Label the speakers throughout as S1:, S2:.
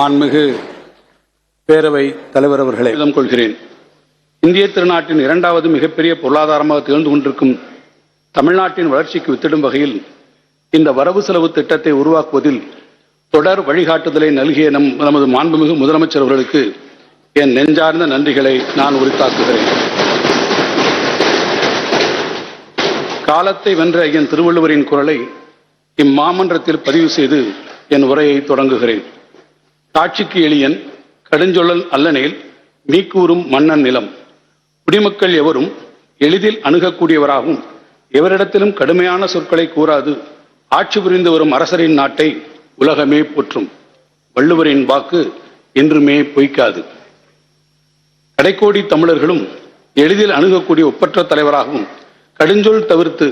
S1: மாண்புமிகு பேரவை தலைவர் அவர்களை கொள்கிறேன். இந்திய திருநாட்டின் இரண்டாவது மிகப்பெரிய பொருளாதாரமாக திகழ்ந்து கொண்டிருக்கும் தமிழ்நாட்டின் வளர்ச்சிக்கு வித்திடும் வகையில் இந்த வரவு செலவு திட்டத்தை உருவாக்குவதில் தொடர் வழிகாட்டுதலை நல்கிய நமது மாண்புமிகு முதலமைச்சர் அவர்களுக்கு என் நெஞ்சார்ந்த நன்றிகளை நான் உரித்தாக்குகிறேன். காலத்தை வென்ற என் திருவள்ளுவரின் குரலை இம்மாமன்றத்தில் பதிவு செய்து என் உரையை தொடங்குகிறேன். காட்சிக்கு எளியன் கடுஞ்சொல்லல் அல்லனேல் மீக்கூறும் மன்னன் நிலம். குடிமக்கள் எவரும் எளிதில் அணுகக்கூடியவராகவும் எவரிடத்திலும் கடுமையான சொற்களை கூறாது ஆட்சி புரிந்து வரும் அரசரின் நாட்டை உலகமே போற்றும். வள்ளுவரின் வாக்கு என்றுமே பொய்க்காது. கடைக்கோடி தமிழர்களும் எளிதில் அணுகக்கூடிய ஒப்பற்ற தலைவராகவும் கடுஞ்சொல் தவிர்த்து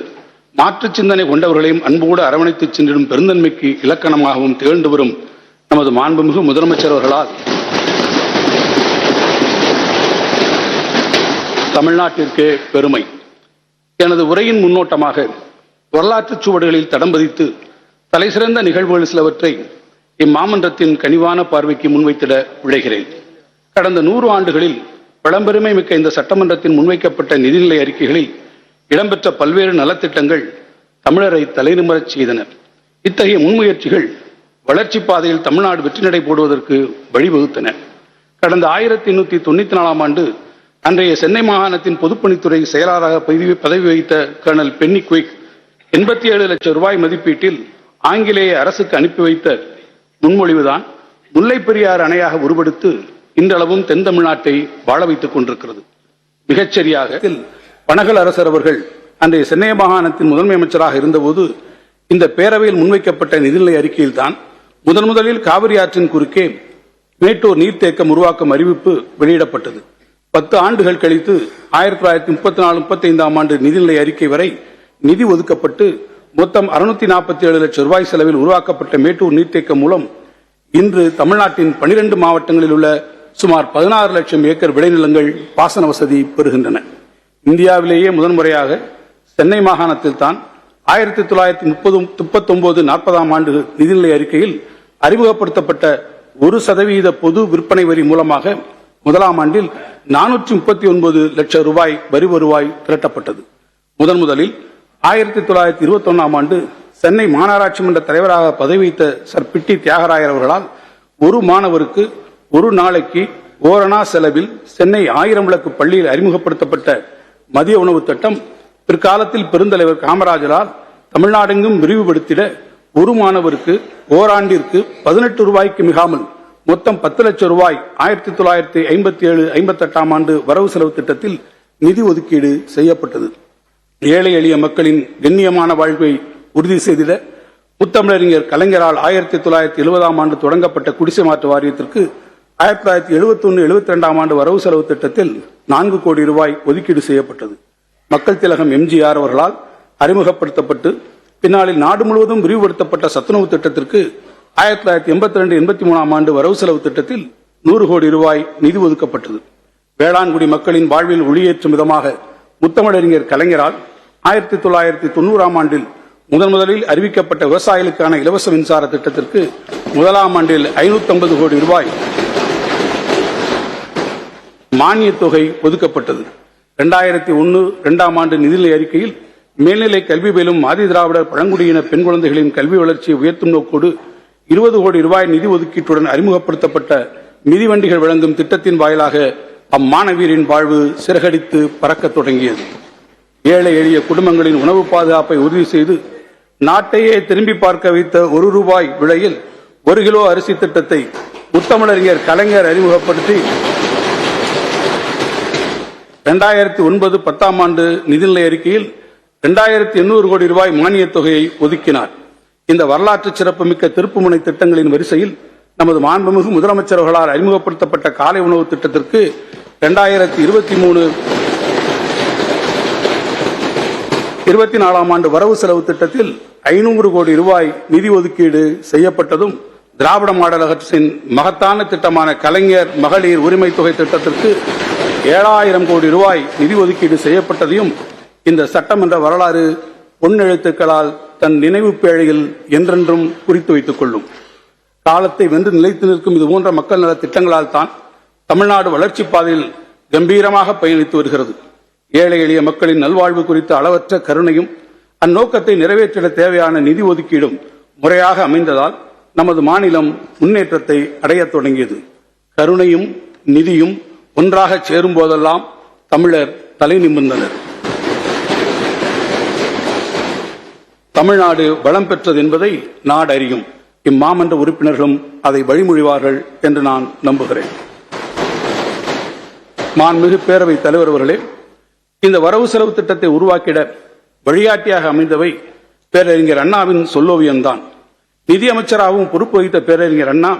S1: மாற்று சிந்தனை கொண்டவர்களையும் அன்போடு அரவணைத்து சென்றிடும் பெருந்தன்மைக்கு இலக்கணமாகவும் திகழ்ந்து வரும் நமது மாண்புமிகு முதலமைச்சர் அவர்களால் தமிழ்நாட்டிற்கே பெருமை. எனது உரையின் முன்னோட்டமாக வரலாற்று சுவடுகளில் தடம் பதித்து தலைசிறந்த நிகழ்வுகள் சிலவற்றை இம்மாமன்றத்தின் கனிவான பார்வைக்கு முன்வைத்திட விழைகிறேன். கடந்த 100 ஆண்டுகளில் பழம்பெருமை மிக்க இந்த சட்டமன்றத்தின் முன்வைக்கப்பட்ட நிதிநிலை அறிக்கைகளில் இடம்பெற்ற பல்வேறு நலத்திட்டங்கள் தமிழரை தலைநிமிரச் செய்தன. இத்தகைய முன்முயற்சிகள் வளர்ச்சி பாதையில் தமிழ்நாடு வெற்றி நடை போடுவதற்கு வழிவகுத்தன. கடந்த 1894 ஆண்டு அன்றைய சென்னை மாகாணத்தின் பொதுப்பணித்துறை செயலாளராக பதவி வகித்த கர்னல் பென்னி குயிக் 87 லட்சம் ரூபாய் மதிப்பீட்டில் ஆங்கிலேய அரசுக்கு அனுப்பி வைத்த முன்மொழிவுதான் முல்லை பெரியாறு அணையாக உருவெடுத்து இன்றளவும் தென் தமிழ்நாட்டை வாழ வைத்துக் கொண்டிருக்கிறது. மிகச்சரியாக பனகல் அரசர் அவர்கள் அன்றைய சென்னை மாகாணத்தின் முதன்மை அமைச்சராக இருந்தபோது இந்த பேரவையில் முன்வைக்கப்பட்ட நிதிநிலை அறிக்கையில் தான் முதலில் காவிரி ஆற்றின் குறுக்கே மேட்டூர் நீர்த்தேக்கம் உருவாக்கும் அறிவிப்பு வெளியிடப்பட்டது. 10 ஆண்டுகள் கழித்து 1934-35 ஆண்டு நிதிநிலை அறிக்கை வரை நிதி ஒதுக்கப்பட்டு மொத்தம் 647 லட்சம் ரூபாய் செலவில் உருவாக்கப்பட்ட மேட்டூர் நீர்த்தேக்கம் மூலம் இன்று தமிழ்நாட்டின் 12 மாவட்டங்களில் உள்ள சுமார் 16 லட்சம் ஏக்கர் விளைநிலங்கள் பாசன வசதி பெறுகின்றன. இந்தியாவிலேயே முதன்முறையாக சென்னை மாகாணத்தில் தான் 1939-40 ஆண்டு நிதிநிலை அறிக்கையில் அறிமுகப்படுத்தப்பட்ட 1% பொது விற்பனை வரி மூலமாக முதலாம் ஆண்டில் 439 லட்சம் ரூபாய் வரி வருவாய் திரட்டப்பட்டது. முதலில் 1921 ஆண்டு சென்னை மாநகராட்சி மன்ற தலைவராக பதவி வைத்த சர் பிட்டி தியாகராயர் அவர்களால் ஒரு மாணவருக்கு ஒரு நாளைக்கு ஓரணா செலவில் சென்னை 1000 விளக்கு பள்ளியில் அறிமுகப்படுத்தப்பட்ட மதிய உணவு திட்டம் பிற்காலத்தில் பெருந்தலைவர் காமராஜரால் தமிழ்நாடெங்கும் விரிவுபடுத்திட ஒரு மாணவருக்கு ஓராண்டிற்கு 18 ரூபாய்க்கு மிகாமல் மொத்தம் 10 லட்சம் ரூபாய் 1957-58 ஆண்டு வரவு செலவு திட்டத்தில் நிதி ஒதுக்கீடு செய்யப்பட்டது. ஏழை எளிய மக்களின் கண்ணியமான வாழ்வை உறுதி செய்திட முத்தமிழறிஞர் கலைஞரால் 1970 ஆண்டு தொடங்கப்பட்ட குடிசை மாற்று வாரியத்திற்கு 1971-72 ஆண்டு வரவு செலவு திட்டத்தில் 4 கோடி ரூபாய் ஒதுக்கீடு செய்யப்பட்டது. மக்கள் திலகம் எம்ஜிஆர் அவர்களால் அறிமுகப்படுத்தப்பட்டு பின்னாளில் நாடு முழுவதும் விரிவுபடுத்தப்பட்ட சத்துணவு திட்டத்திற்கு 1982-83 ஆண்டு வரவு செலவு திட்டத்தில் 100 கோடி ரூபாய் நிதி ஒதுக்கப்பட்டது. வேளாண்குடி மக்களின் வாழ்வில் ஒளியேற்றும் விதமாக முத்தமிழறிஞர் கலைஞரால் 1990 ஆண்டில் முதலில் அறிவிக்கப்பட்ட விவசாயிகளுக்கான இலவச மின்சார திட்டத்திற்கு முதலாம் ஆண்டில் 550 கோடி ரூபாய் மானிய தொகை ஒதுக்கப்பட்டது. 2001-2 ஆண்டு நிதிநிலை அறிக்கையில் மேல்நிலை கல்வி பயிலும் ஆதி திராவிடர் பழங்குடியின பெண் குழந்தைகளின் கல்வி வளர்ச்சியை உயர்த்தும் நோக்கோடு 20 கோடி ரூபாய் நிதி ஒதுக்கீட்டுடன் அறிமுகப்படுத்தப்பட்ட மிதிவண்டிகள் வழங்கும் திட்டத்தின் வாயிலாக அம்மாணவியரின் வாழ்வு சிறகடித்து பறக்க தொடங்கியது. ஏழை எளிய குடும்பங்களின் உணவு பாதுகாப்பை உறுதி செய்து நாட்டையே திரும்பி பார்க்க வைத்த 1 ரூபாய் விலையில் 1 கிலோ அரிசி திட்டத்தை முத்தமிழறிஞர் கலைஞர் அறிமுகப்படுத்தி 2009-10 ஆண்டு நிதிநிலை அறிக்கையில் 2800 கோடி ரூபாய் மானிய தொகையை ஒதுக்கினார். இந்த வரலாற்று சிறப்புமிக்க திருப்புமுனை திட்டங்களின் வரிசையில் நமது மாண்புமிகு முதலமைச்சர் அவர்களால் அறிமுகப்படுத்தப்பட்ட காலை உணவு திட்டத்திற்கு 2023-24 ஆண்டு வரவு செலவு திட்டத்தில் 500 கோடி ரூபாய் நிதி ஒதுக்கீடு செய்யப்பட்டதும் திராவிட மாடல் அரசின் மகத்தான திட்டமான கலைஞர் மகளிர் உரிமை தொகை திட்டத்திற்கு 7000 கோடி ரூபாய் நிதி ஒதுக்கீடு செய்யப்பட்டதையும் இந்த சட்டமன்ற வரலாறு பொன்னெழுத்துக்களால் தன் நினைவு பேழையில் என்றென்றும் குறித்து வைத்துக் கொள்ளும். காலத்தை வென்று நிலைத்து நிற்கும் இதுபோன்ற மக்கள் நல திட்டங்களால் தான் தமிழ்நாடு வளர்ச்சி பாதையில் கம்பீரமாக பயணித்து வருகிறது. ஏழை எளிய மக்களின் நல்வாழ்வு குறித்த அளவற்ற கருணையும் அந்நோக்கத்தை நிறைவேற்றிட தேவையான நிதி ஒதுக்கீடும் முறையாக அமைந்ததால் நமது மாநிலம் முன்னேற்றத்தை அடையத் தொடங்கியது. கருணையும் நிதியும் ஒன்றாக சேரும் போதெல்லாம் தமிழர் தலை நிமிர்ந்தனர். தமிழ்நாடு வளம் பெற்றது என்பதை நாடு அறியும். இம்மாமன்ற உறுப்பினர்களும் அதை வழிமொழிவார்கள் என்று நான் நம்புகிறேன். மாண்புமிகு பேரவைத் தலைவர் அவர்களே, இந்த வரவு செலவு திட்டத்தை உருவாக்கிட வழிகாட்டியாக அமைந்தவை பேரறிஞர் அண்ணாவின் சொல்லோவியம்தான். நிதியமைச்சராகவும் பொறுப்பு வகித்த பேரறிஞர் அண்ணா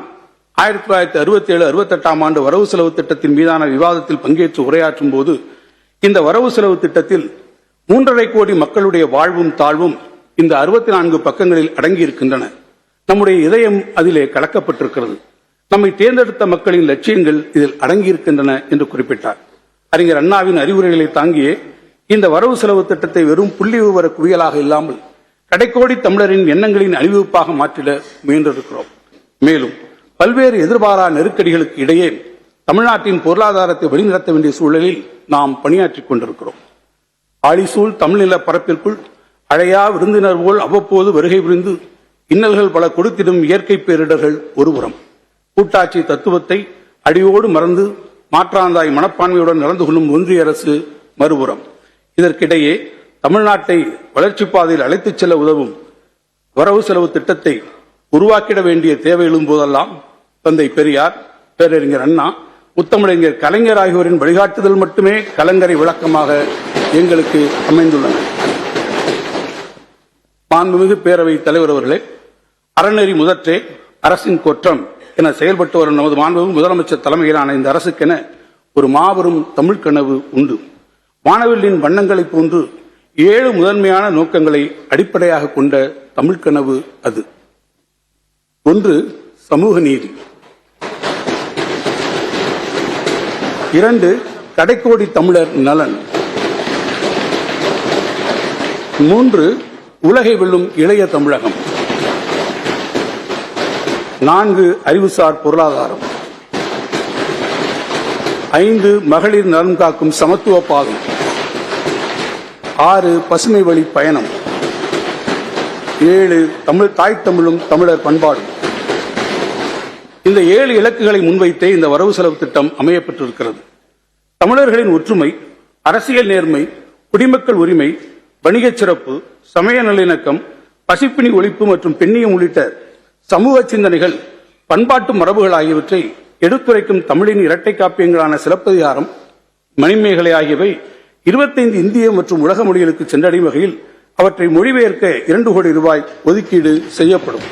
S1: 1967-68 ஆண்டு வரவு செலவு திட்டத்தின் மீதான விவாதத்தில் பங்கேற்று உரையாற்றும் போது இந்த வரவு செலவு திட்டத்தில் 3.5 கோடி மக்களுடைய வாழ்வும் தாழ்வும் இந்த 64 பக்கங்களில் அடங்கியிருக்கின்றன. நம்முடைய இதயம் அதிலே கலக்கப்பட்டிருக்கிறது. நம்மை தேர்ந்தெடுத்த மக்களின் லட்சியங்கள் இதில் அடங்கியிருக்கின்றன என்று குறிப்பிட்டார். அறிஞர் அண்ணாவின் அறிவுரைகளை தாங்கியே இந்த வரவு செலவு திட்டத்தை வெறும் புள்ளி விவர குவியலாக இல்லாமல் கடைக்கோடி தமிழரின் எண்ணங்களின் அணிவகுப்பாக மாற்றிட முயன்றிருக்கிறோம். மேலும் பல்வேறு எதிர்பாரா நெருக்கடிகளுக்கு இடையே தமிழ்நாட்டின் பொருளாதாரத்தை வழிநடத்த வேண்டிய சூழலில் நாம் பணியாற்றிக் கொண்டிருக்கிறோம். ஆழிசூழ் தமிழ்நில பரப்பிற்குள் அழையா விருந்தினர் போல் அவ்வப்போது வருகை புரிந்து இன்னல்கள் பல கொடுத்திடும் இயற்கை பேரிடர்கள் ஒருபுறம், கூட்டாட்சி தத்துவத்தை அடியோடு மறந்து மாற்றாந்தாய் மனப்பான்மையுடன் நடந்து கொள்ளும் ஒன்றிய அரசு மறுபுறம். இதற்கிடையே தமிழ்நாட்டை வளர்ச்சி பாதையில் அழைத்துச் செல்ல உதவும் வரவு செலவு திட்டத்தை உருவாக்கிட வேண்டிய தேவை எழும் போதெல்லாம் தந்தை பெரியார், பேரறிஞர் அண்ணா, முத்தமிழறிஞர் கலைஞர் ஆகியோரின் வழிகாட்டுதல் மட்டுமே கலங்கரை விளக்கமாக எங்களுக்கு அமைந்துள்ளன. மாண்புமிகு பேரவைத் தலைவர் அவர்களே, அறநெறி முதற்றே அரசின் கொற்றம் என செயல்பட்டு வரும் நமது மாண்புமிகு முதலமைச்சர் தலைமையிலான இந்த அரசுக்கென ஒரு மாபெரும் தமிழ் கனவு உண்டு. வானவில்லின் வண்ணங்களைப் போன்று 7 முதன்மையான நோக்கங்களை அடிப்படையாக கொண்ட தமிழ் கனவு அது. 1. சமூக நீதி. 2. கடைக்கோடி தமிழர் நலன். 3. உலகை வெல்லும் இளைய தமிழகம். 4. அறிவுசார் பொருளாதாரம். 5. மகளிர் நலன் காக்கும் சமத்துவ பாதை. 6. பசுமை வழி பயணம். 7. தமிழ் தாய் தமிழும் தமிழர் பண்பாடும். இந்த 7 இலக்குகளை முன்வைத்தே இந்த வரவு செலவு திட்டம் அமையப்பட்டிருக்கிறது. தமிழர்களின் ஒற்றுமை, அரசியல் நேர்மை, குடிமக்கள் உரிமை, வணிகச் சிறப்பு, சமய நல்லிணக்கம், பசிப்பினி ஒழிப்பு மற்றும் பெண்ணியம் உள்ளிட்ட சமூக சிந்தனைகள், பண்பாட்டு மரபுகள் ஆகியவற்றை எடுத்துரைக்கும் தமிழின் இரட்டை காப்பியங்களான சிலப்பதிகாரம், மணிமேகலை ஆகியவை 25 இந்திய மற்றும் உலக மொழிகளுக்கு சென்றடையும் வகையில் அவற்றை மொழிபெயர்க்க 2 கோடி ரூபாய் ஒதுக்கீடு செய்யப்படும்.